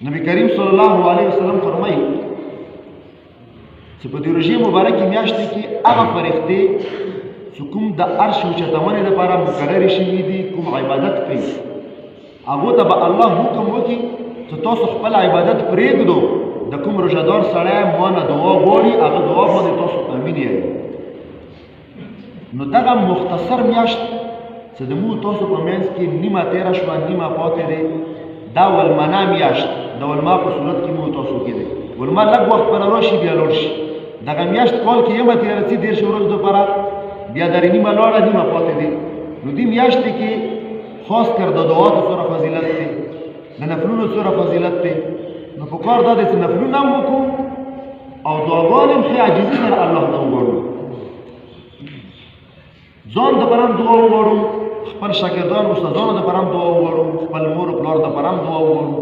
نبی کریم صلی الله علیه وسلم فرمایي چې په دې روژې مبارکې میاشتې کې هغه فرښتې چې کوم د عرش اوچتونې لپاره مقررې شوي دي، کوم عبادت کوي، هغو ته به الله حکم وکړي چې تاسو خپل عبادت پرېږدو، د کوم روژهدار سړی مانه دعا غواړي هغه دعا باندې تاسو امین یایئ. نو دغه مختصر میاشت چې د موږ تاسو په منځ کې نیمه تېره شوه، نیمه پاتې دی، دا ولمنا میاشت د ولما په صورت کې موږ تاسو کې دی. ولما لږ وخت پر راشي بیا لوړ شي. دغه میاشت کال کې یمه تېره سي 13 ورځو دپاره، بیا درې نیمه لاړه نیمه پاتې دی. نو دې میاشتې کې خاص کر د دعاتو سره فضیلت دی، د نفلونو سره فضیلت دی. نو پکار دا دی چې نفلونه هم وکړو او دعاګانې هم ښې عاجزي سره الله ته وغواړو. ځان دپاره هم دعا وغواړو، خپل شاګردان استادانو دپاره هم دعا وغواړو، خپل مور پلار دپاره هم دعا وغواړو.